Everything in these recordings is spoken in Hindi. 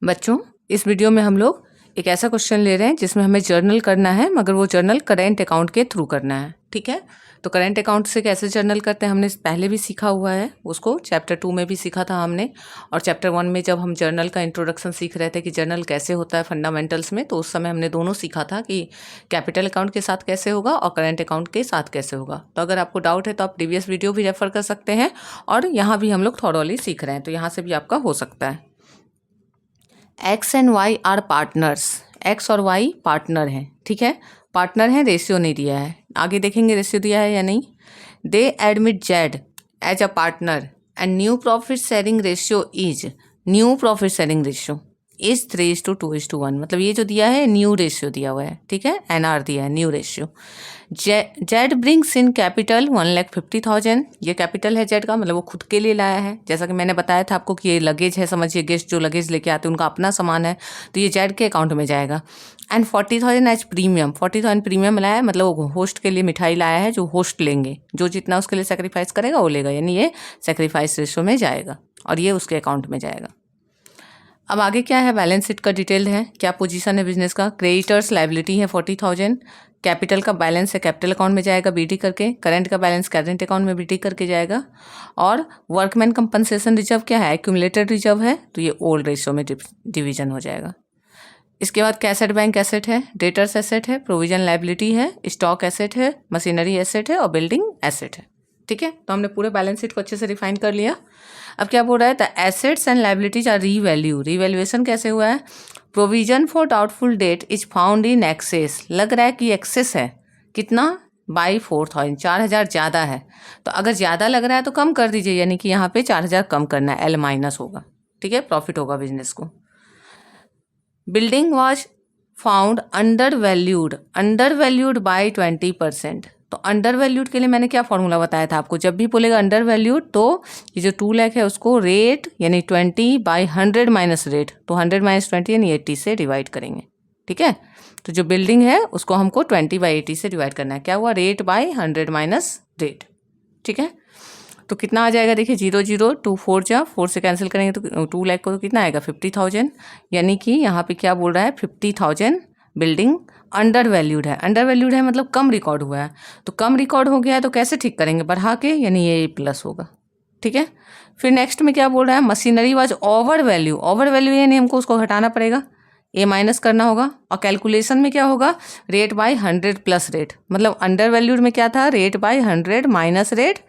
बच्चों, इस वीडियो में हम लोग एक ऐसा क्वेश्चन ले रहे हैं जिसमें हमें जर्नल करना है, मगर वो जर्नल करेंट अकाउंट के थ्रू करना है। ठीक है, तो करेंट अकाउंट से कैसे जर्नल करते हैं हमने पहले भी सीखा हुआ है, उसको चैप्टर 2 में भी सीखा था हमने। और चैप्टर 1 में जब हम जर्नल का इंट्रोडक्शन सीख रहे थे कि जर्नल कैसे होता है फंडामेंटल्स में, तो उस समय हमने दोनों सीखा था कि कैपिटल अकाउंट के साथ कैसे होगा और करेंट अकाउंट के साथ कैसे होगा। तो अगर आपको डाउट है तो आप प्रीवियस वीडियो भी रेफर कर सकते हैं, और यहाँ भी हम लोग थॉरोली सीख रहे हैं, तो यहाँ से भी आपका हो सकता है। X and y are partners, x और वाई पार्टनर हैं। ठीक है, पार्टनर हैं, रेशियो नहीं दिया है, आगे देखेंगे रेशियो दिया है या नहीं। They admit z as a partner and new profit sharing ratio is, new profit sharing ratio is 3:2:1, मतलब ये जो दिया है न्यू रेशियो दिया हुआ है। ठीक है, एनआर दिया है, new ratio. Z brings in capital 1,50,000, ये कैपिटल है जेड का, मतलब वो खुद के लिए लाया है। जैसा कि मैंने बताया था आपको कि ये लगेज है, समझिए गेस्ट जो लगेज लेके आते हैं उनका अपना सामान है, तो ये जेड के अकाउंट में जाएगा। एंड 40,000 एज प्रीमियम, 40,000 प्रीमियम लाया है, मतलब वो होस्ट के लिए मिठाई लाया है, जो होस्ट लेंगे, जो जितना उसके लिए सेक्रीफाइस करेगा वो लेगा, यानी ये सेक्रीफाइस रेशियो में जाएगा और ये उसके अकाउंट में जाएगा। अब आगे क्या है, बैलेंस शीट का डिटेल है, क्या पोजीशन है बिजनेस का। क्रेडिटर्स लाइबिलिटी है 40,000, कैपिटल का बैलेंस है कैपिटल अकाउंट में जाएगा बीडी करके, करंट का बैलेंस करंट अकाउंट में बीडी करके जाएगा। और वर्कमैन कंपनसेशन रिजर्व क्या है, एक्यूमुलेटेड रिजर्व है, तो ये ओल्ड रेशियो में डिवीजन हो जाएगा। इसके बाद कैसेट बैंक एसेट है, डेटर्स एसेट है, प्रोविजन लाइबिलिटी है, स्टॉक एसेट है, मशीनरी एसेट है और बिल्डिंग एसेट है। ठीक है, तो हमने पूरे बैलेंस शीट को अच्छे से रिफाइन कर लिया। अब क्या बोल रहा है, the assets and liabilities are revalue, revaluation कैसे हुआ है। Provision for doubtful debt is found in excess, लग रहा है कि एक्सेस है, कितना, बाई 4,000, 4,000 ज़्यादा है। तो अगर ज़्यादा लग रहा है तो कम कर दीजिए, यानी कि यहाँ पे 4,000 कम करना है, एल माइनस होगा। ठीक है, प्रॉफिट होगा बिजनेस को। Building was found under valued by 20%। तो अंडर वैल्यूड के लिए मैंने क्या फॉर्मूला बताया था आपको, जब भी बोलेगा अंडर वैल्यूड तो ये जो 2 लाख है उसको रेट यानी 20/100 माइनस रेट, तो 100 माइनस 20 यानी 80 से डिवाइड करेंगे। ठीक है, तो जो बिल्डिंग है उसको हमको 20/80 से डिवाइड करना है। क्या हुआ, रेट बाई 100 माइनस रेट। ठीक है, तो कितना आ जाएगा, देखिए 0 0 2 4 जा 4 से कैंसिल करेंगे तो 2 लाख को तो कितना आएगा 50,000, यानी कि यहाँ पे क्या बोल रहा है 50,000 बिल्डिंग अंडर वैल्यूड है। अंडर वैल्यूड है मतलब कम रिकॉर्ड हुआ है, तो कम रिकॉर्ड हो गया है तो कैसे ठीक करेंगे, बढ़ा के, यानी ये प्लस होगा। ठीक है, फिर नेक्स्ट में क्या बोल रहा है, मशीनरी वाज ओवर वैल्यू यानी हमको उसको घटाना पड़ेगा, ए माइनस करना होगा। और कैलकुलेशन में क्या होगा, रेट बाई 100 प्लस रेट, मतलब अंडर वैल्यूड में क्या था, rate by 100 minus rate,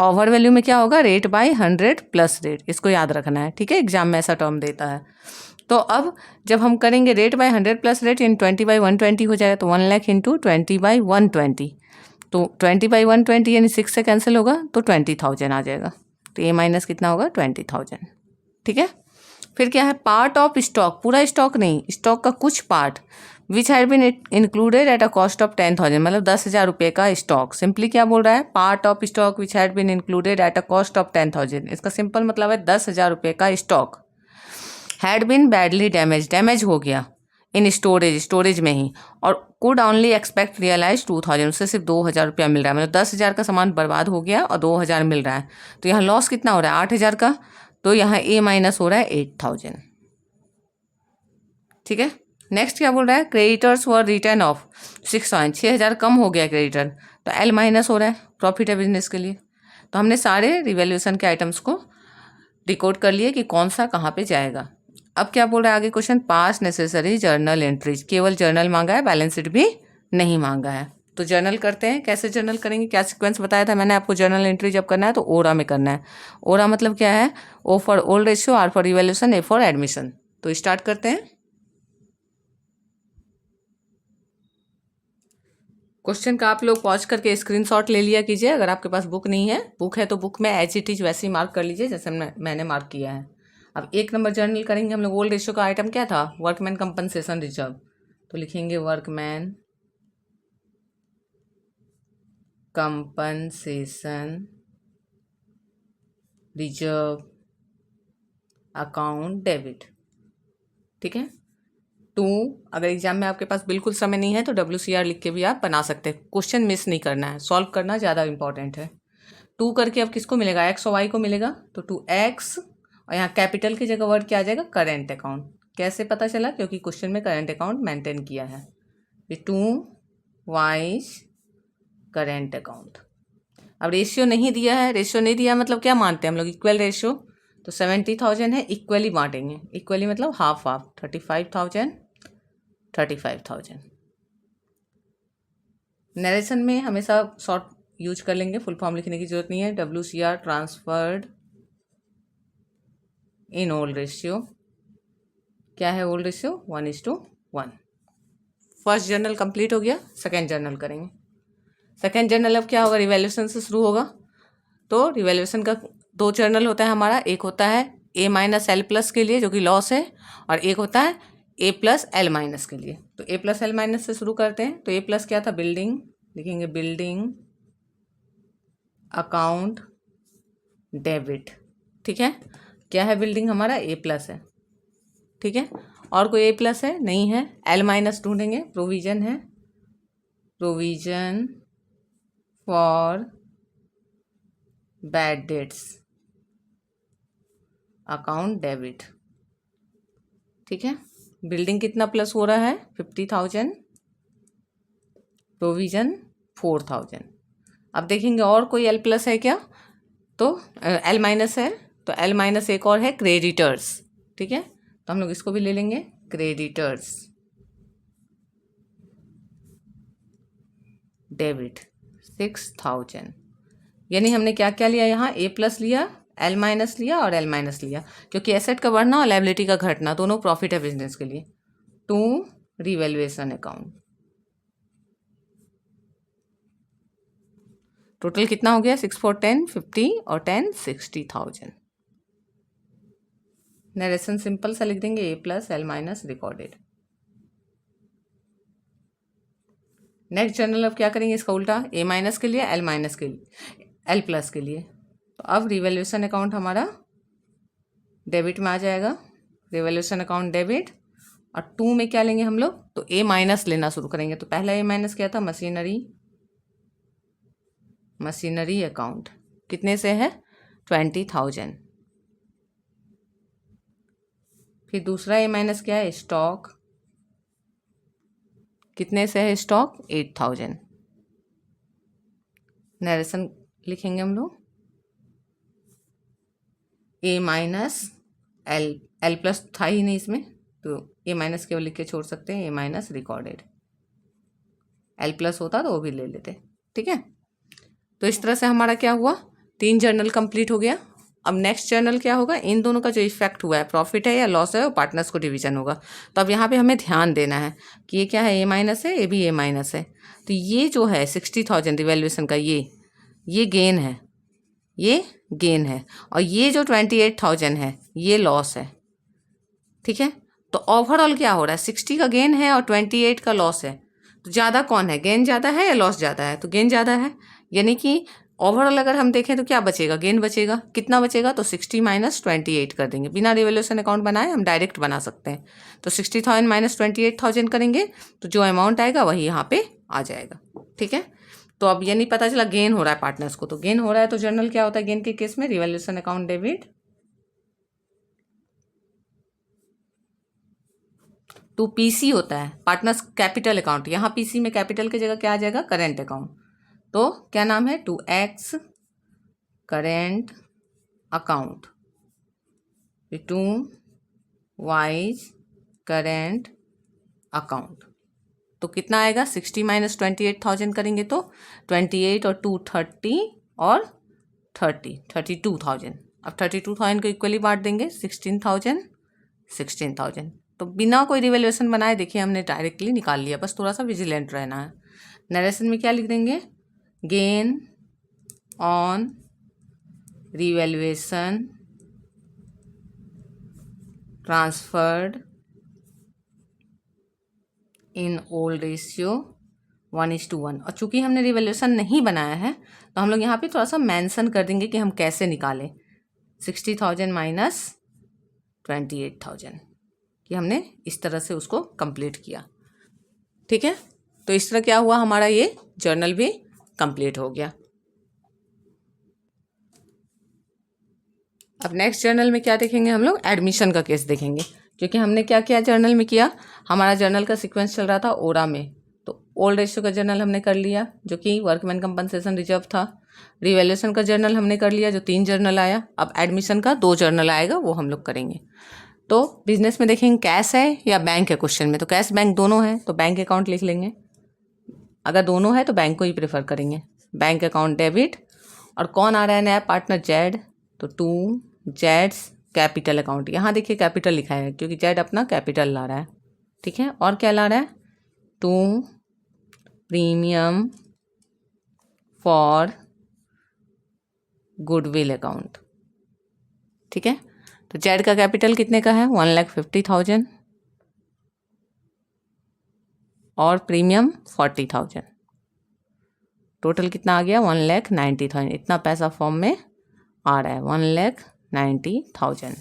over value में क्या होगा, रेट बाई 100 प्लस रेट। इसको याद रखना है। ठीक है, एग्जाम में ऐसा टर्म देता है। तो अब जब हम करेंगे rate by 100 plus rate in 20/120 हो जाएगा, तो 1 लाख इंटू 20/120, तो 20/120 यानी 6 से कैंसिल होगा तो 20,000 आ जाएगा, तो ए माइनस कितना होगा 20,000। ठीक है, फिर क्या है, पार्ट ऑफ स्टॉक, पूरा स्टॉक नहीं, स्टॉक का कुछ part, which had been included at a cost of 10,000, मतलब 10,000 रुपये का स्टॉक। सिंपली क्या बोल रहा है, part of stock which had been included at a cost of 10,000, इसका सिंपल मतलब है 10,000 रुपये का stock had been badly damage हो गया इन स्टोरेज में ही, और कुड ओनली एक्सपेक्ट रियलाइज 2,000, उससे सिर्फ 2,000 रुपया मिल रहा है, मतलब 10,000 का सामान बर्बाद हो गया और 2,000 मिल रहा है, तो यहाँ लॉस कितना हो रहा है 8,000 का, तो यहाँ ए माइनस हो रहा है 8,000। ठीक है, नेक्स्ट क्या बोल रहा है, क्रेडिटर्स वर रिटर्न ऑफ 6,000 कम हो गया क्रेडिटर, तो एल माइनस हो रहा है, प्रॉफिट है बिजनेस के लिए। तो हमने सारे रिवैल्यूएशन के आइटम्स को डिकोड कर लिए कि कौन सा कहाँ पे जाएगा। अब क्या बोल रहा है आगे क्वेश्चन, पास नेसेसरी जर्नल एंट्रीज, केवल जर्नल मांगा है, बैलेंस शीट भी नहीं मांगा है। तो जर्नल करते हैं, कैसे जर्नल करेंगे, क्या सीक्वेंस बताया था मैंने आपको, जर्नल एंट्री जब करना है तो ओरा में करना है। ओरा मतलब क्या है, O for old ratio, R for revaluation, A for admission. तो स्टार्ट करते हैं। क्वेश्चन का आप लोग पॉज करके स्क्रीनशॉट ले लिया कीजिए, अगर आपके पास बुक नहीं है, बुक है तो बुक में एज इट इज वैसे ही मार्क कर लीजिए जैसे मैंने मार्क किया है। अब 1 नंबर जर्नल करेंगे हम लोग, ओल्ड रेशियो का आइटम क्या था, वर्कमैन कंपनसेशन रिजर्व, तो लिखेंगे workman compensation reserve account debit. ठीक है, 2, अगर एग्जाम में आपके पास बिल्कुल समय नहीं है तो WCR लिख के भी आप बना सकते हैं, क्वेश्चन मिस नहीं करना है, सॉल्व करना ज़्यादा इंपॉर्टेंट है। 2 करके अब किसको मिलेगा, एक्स और वाई को मिलेगा, तो 2x, और यहाँ कैपिटल की जगह वर्ड क्या आ जाएगा, करेंट अकाउंट, कैसे पता चला? क्योंकि क्वेश्चन में करंट अकाउंट मेंटेन किया है। To Y's current account. अब रेशियो नहीं दिया है, रेशियो नहीं दिया मतलब क्या मानते हैं हम लोग? Equal ratio. तो 70,000 है, इक्वली बांटेंगे। इक्वली मतलब हाफ हाफ, 35,000 35,000। नरेशन में हमेशा शॉर्ट यूज कर लेंगे, फुल फॉर्म लिखने की जरूरत नहीं है। WCR transferred in old ratio. क्या है old ratio? 1:1। First journal complete हो गया, सेकेंड जर्नल करेंगे। सेकेंड जर्नल अब क्या होगा? रिवैल्यूएशन से शुरू होगा। तो रिवैल्यूएशन का 2 जर्नल होता है हमारा। एक होता है A-L+ के लिए जो कि लॉस है, और एक होता है A+L- के लिए। तो A+L- से शुरू करते हैं। तो A+ क्या था? बिल्डिंग, लिखेंगे बिल्डिंग अकाउंट डेबिट। ठीक है, क्या है? बिल्डिंग हमारा A+ है। ठीक है, और कोई A+ है? नहीं है। L- ढूंढेंगे। प्रोविजन है, provision for bad debts account debit. ठीक है, बिल्डिंग कितना प्लस हो रहा है? 50,000, प्रोविजन 4,000। अब देखेंगे और कोई L+ है क्या? तो L- है। तो L- एक और है क्रेडिटर्स। ठीक है, तो हम लोग इसको भी ले लेंगे, क्रेडिटर्स डेबिट 6,000। यानी हमने क्या क्या लिया यहाँ? A+ लिया, L- लिया और L- लिया, क्योंकि एसेट का बढ़ना और लायबिलिटी का घटना दोनों प्रॉफिट है बिजनेस के लिए। To revaluation account. टोटल कितना हो गया? 6 4 10 50 और 10 60,000। नरेशन सिंपल सा लिख देंगे, A+ L- recorded. Next journal अब क्या करेंगे? इसका उल्टा, A- के लिए, L- के लिए, L+ के लिए। तो अब रिवैल्यूएशन अकाउंट हमारा डेबिट में आ जाएगा, रिवैल्यूएशन अकाउंट डेबिट। और 2 में क्या लेंगे हम लोग? तो A- लेना शुरू करेंगे। तो पहला A- क्या था? Machinery, machinery account. कितने से है? 20,000। फिर दूसरा A- क्या है? स्टॉक। कितने से है स्टॉक? 8,000। नरेशन लिखेंगे हम लोग, A- L+ था ही नहीं इसमें, तो A- केवल लिख के छोड़ सकते हैं। A- recorded. L+ होता तो वो भी ले लेते। ठीक है, तो इस तरह से हमारा क्या हुआ? 3 जर्नल कंप्लीट हो गया। अब नेक्स्ट जर्नल क्या होगा? इन दोनों का जो इफेक्ट हुआ है, प्रॉफिट है या लॉस है, वो पार्टनर्स को डिवीजन होगा। तो अब यहाँ पे हमें ध्यान देना है कि ये क्या है? A- है, ये भी A- है। तो ये जो है 60,000 रिवैल्यूएशन का, ये गेन है, ये गेन है। और ये जो 28,000 है ये लॉस है। ठीक है, तो ओवरऑल क्या हो रहा है? 60 का गेन है और 28 का लॉस है। तो ज़्यादा कौन है? गेन ज़्यादा है या लॉस ज़्यादा है? तो गेन ज़्यादा है। यानी कि ओवरऑल अगर हम देखें तो क्या बचेगा? गेन बचेगा। कितना बचेगा? तो 60 - 28 कर देंगे। बिना रिवैल्यूएशन अकाउंट बनाए हम डायरेक्ट बना सकते हैं। तो 60,000 - 28,000 करेंगे तो जो अमाउंट आएगा वही यहाँ पे आ जाएगा। ठीक है, तो अब ये नहीं पता चला गेन हो रहा है पार्टनर्स को, तो गेन हो रहा है तो जर्नल क्या होता है गेन के केस में? Revaluation account debit to PC होता है, पार्टनर्स कैपिटल अकाउंट। यहाँ PC में कैपिटल की जगह क्या आ जाएगा? Current account. तो क्या नाम है? To X current account to Y's current account. तो कितना आएगा? 60 - 28,000 करेंगे तो 28 और 2 30 और 32,000। अब 32,000 को इक्वली बांट देंगे, 16,000। तो बिना कोई रिवैल्यूएशन बनाए देखिए हमने डायरेक्टली निकाल लिया, बस थोड़ा सा विजिलेंट रहना है। नरेशन में क्या लिख देंगे? Gain on revaluation transferred in old ratio 1:1। और चूंकि हमने रिवैल्यूएशन नहीं बनाया है तो हम लोग यहाँ पे थोड़ा सा मेंशन कर देंगे कि हम कैसे निकालें 60,000 - 28,000, कि हमने इस तरह से उसको कंप्लीट किया। ठीक है, तो इस तरह क्या हुआ? हमारा ये जर्नल भी कंप्लीट हो गया। अब नेक्स्ट जर्नल में क्या देखेंगे हम लोग? एडमिशन का केस देखेंगे क्योंकि हमने क्या किया जर्नल में किया, हमारा जर्नल का सीक्वेंस चल रहा था ओरा में, तो ओल्ड रेशियो का जर्नल हमने कर लिया जो कि वर्कमैन कंपनसेशन रिजर्व था। रिवैल्यूएशन का जर्नल हमने कर लिया जो 3 जर्नल आया। अब एडमिशन का 2 जर्नल आएगा, वो हम लोग करेंगे। तो बिजनेस में देखेंगे कैश है या बैंक है क्वेश्चन में, तो कैश बैंक दोनों है तो बैंक अकाउंट लिख लेंगे। अगर दोनों है तो बैंक को ही प्रेफर करेंगे, बैंक अकाउंट डेबिट। और कौन आ रहा है नया पार्टनर, जेड, तो 2 जेड्स कैपिटल अकाउंट। यहाँ देखिए कैपिटल लिखा है क्योंकि जेड अपना कैपिटल ला रहा है, ठीक है। और क्या ला रहा है, 2 प्रीमियम फॉर गुडविल अकाउंट, ठीक है। तो जेड का कैपिटल कितने का है, 1,50,000 और प्रीमियम 40,000, टोटल कितना आ गया 1,90,000। इतना पैसा फॉर्म में आ रहा है 1,90,000।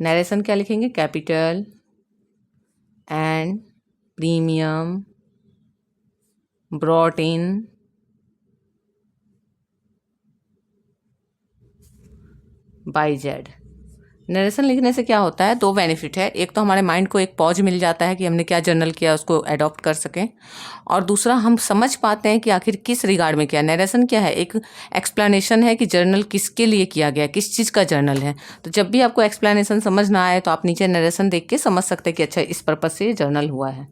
नरेशन क्या लिखेंगे, capital and premium brought in by Z. Narration लिखने से क्या होता है, 2 बेनिफिट है। एक तो हमारे माइंड को एक पॉज मिल जाता है कि हमने क्या जर्नल किया उसको अडॉप्ट कर सकें, और दूसरा हम समझ पाते हैं कि आखिर किस रिगार्ड में किया। नरेशन क्या है, एक एक्सप्लेनेशन है कि जर्नल किसके लिए किया गया, किस चीज़ का जर्नल है। तो जब भी आपको एक्सप्लेनेशन समझ ना आए तो आप नीचे नरेशन देख के समझ सकते हैं कि अच्छा इस पर्पज़ से जर्नल हुआ है।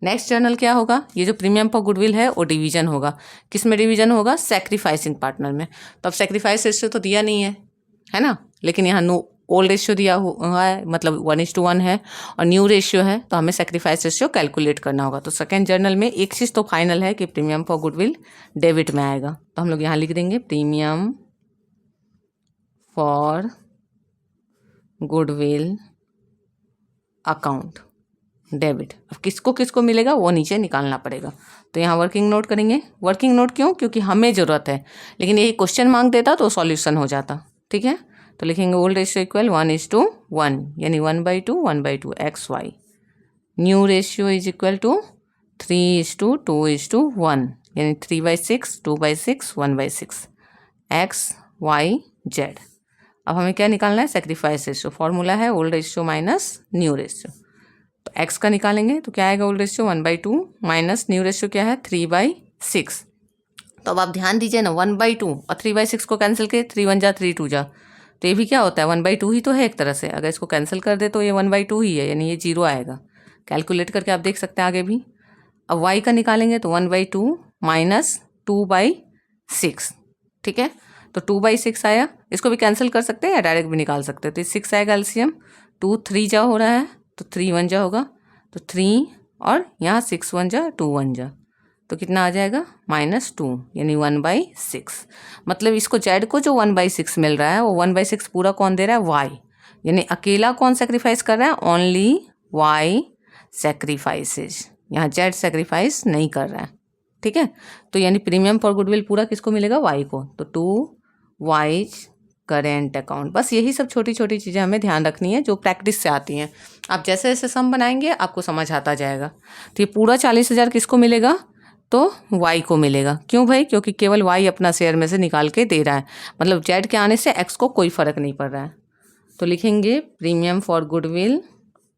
नेक्स्ट जर्नल क्या होगा, ये जो प्रीमियम फॉर गुडविल है वो डिवीजन होगा। किस में डिवीजन होगा, सेक्रीफाइसिंग पार्टनर में। तो अब सेक्रीफाइस रेशियो तो दिया नहीं है ना, लेकिन यहाँ नो ओल्ड रेशियो दिया हुआ है, मतलब 1:1 है, और न्यू रेशियो है, तो हमें सेक्रीफाइस रेशियो कैलकुलेट करना होगा। तो सेकेंड जर्नल में एक चीज़ तो फाइनल है कि प्रीमियम फॉर गुडविल डेबिट में आएगा, तो हम लोग यहाँ लिख देंगे premium for goodwill account debit. अब किसको किसको मिलेगा वो नीचे निकालना पड़ेगा। तो यहाँ वर्किंग नोट करेंगे। वर्किंग नोट क्यों, क्योंकि हमें ज़रूरत है, लेकिन यही क्वेश्चन मांग देता तो सॉल्यूशन हो जाता, ठीक है। तो लिखेंगे ओल्ड रेशियो इक्वल 1:1, यानी 1/2 XY। New ratio is equal to 3:2:1, यानी 3/6 2/6 1/6 XYZ। अब हमें क्या निकालना है, सेक्रीफाइस रेशियो। फॉर्मूला है old ratio minus new ratio. तो x का निकालेंगे तो क्या आएगा, old ratio 1/2 minus new ratio क्या है 3/6। तो अब आप ध्यान दीजिए ना, 1/2 और 3/6 को कैंसिल किए, 3 1 जा 3 2 जा, तो ये भी क्या होता है 1/2 ही तो है एक तरह से। अगर इसको कैंसिल कर दे तो ये 1/2 ही है, यानी ये 0 आएगा। कैलकुलेट करके आप देख सकते हैं आगे भी। अब y का निकालेंगे तो 1/2 माइनस 2/6, ठीक है। तो 2/6 आया, इसको भी कैंसिल कर सकते हैं या डायरेक्ट भी निकाल सकते हैं। तो 6 आएगा एलसीएम, 2 3 जा हो रहा है तो 3 1 जा होगा, तो 3 और यहाँ 6 1 जा 2 1 जा, तो कितना आ जाएगा -2, यानी 1/6। मतलब इसको जेड को जो 1/6 मिल रहा है वो 1/6 पूरा कौन दे रहा है, वाई, यानी अकेला कौन सेक्रीफाइस कर रहा है, ओनली वाई सेक्रीफाइसेज। यहाँ जेड सेक्रीफाइस नहीं कर रहा है, ठीक है। तो यानी प्रीमियम फॉर गुडविल पूरा किसको मिलेगा, वाई को। तो 2 वाई करेंट अकाउंट। बस यही सब छोटी छोटी चीज़ें हमें ध्यान रखनी है जो प्रैक्टिस से आती हैं। आप जैसे जैसे सम बनाएंगे आपको समझ आता जाएगा। तो ये पूरा 40,000 किसको मिलेगा, तो वाई को मिलेगा। क्यों भाई, क्योंकि केवल वाई अपना शेयर में से निकाल के दे रहा है, मतलब जेड के आने से एक्स को कोई फ़र्क नहीं पड़ रहा है। तो लिखेंगे premium for goodwill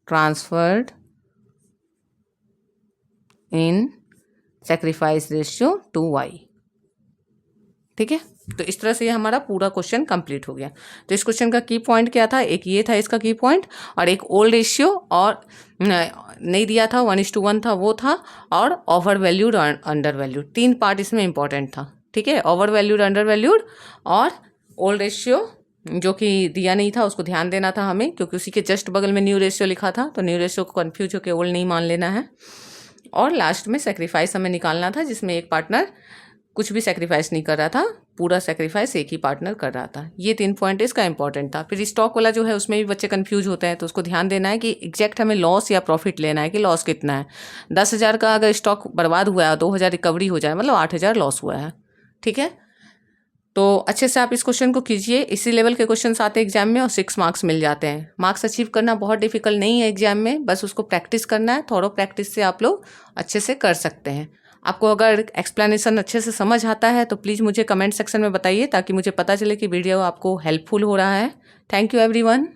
transferred in sacrifice ratio to Y, ठीक है। तो इस तरह से ये हमारा पूरा क्वेश्चन कंप्लीट हो गया। तो इस क्वेश्चन का की पॉइंट क्या था, एक ये था इसका की पॉइंट, और एक ओल्ड रेशियो और नहीं दिया था 1:1 था वो था, और ओवर वैल्यूड और अंडर वैल्यूड, 3 पार्ट इसमें इंपॉर्टेंट था, ठीक है। ओवर वैल्यूड, अंडर वैल्यूड और ओल्ड रेशियो जो कि दिया नहीं था उसको ध्यान देना था हमें, क्योंकि उसी के जस्ट बगल में न्यू रेशियो लिखा था, तो न्यू रेशियो को कन्फ्यूज होकर ओल्ड नहीं मान लेना है। और लास्ट में सेक्रीफाइस हमें निकालना था, जिसमें एक पार्टनर कुछ भी सेक्रीफाइस नहीं कर रहा था, पूरा सेक्रीफाइस एक ही पार्टनर कर रहा था। ये 3 पॉइंट इसका इंपॉर्टेंट था। फिर स्टॉक वाला जो है उसमें भी बच्चे कंफ्यूज होते हैं, तो उसको ध्यान देना है कि एग्जैक्ट हमें लॉस या प्रॉफिट लेना है कि लॉस कितना है। 10,000 का अगर स्टॉक बर्बाद हुआ है, 2,000 रिकवरी हो जाए, मतलब 8,000 लॉस हुआ है, ठीक है। तो अच्छे से आप इस क्वेश्चन को कीजिए। इसी लेवल के क्वेश्चन आते हैं एग्जाम में और 6 मार्क्स मिल जाते हैं। मार्क्स अचीव करना बहुत डिफिकल्ट नहीं है एग्जाम में, बस उसको प्रैक्टिस करना है। थोड़ा प्रैक्टिस से आप लोग अच्छे से कर सकते हैं। आपको अगर एक्सप्लेनेशन अच्छे से समझ आता है तो प्लीज़ मुझे कमेंट सेक्शन में बताइए, ताकि मुझे पता चले कि वीडियो आपको हेल्पफुल हो रहा है। Thank you everyone.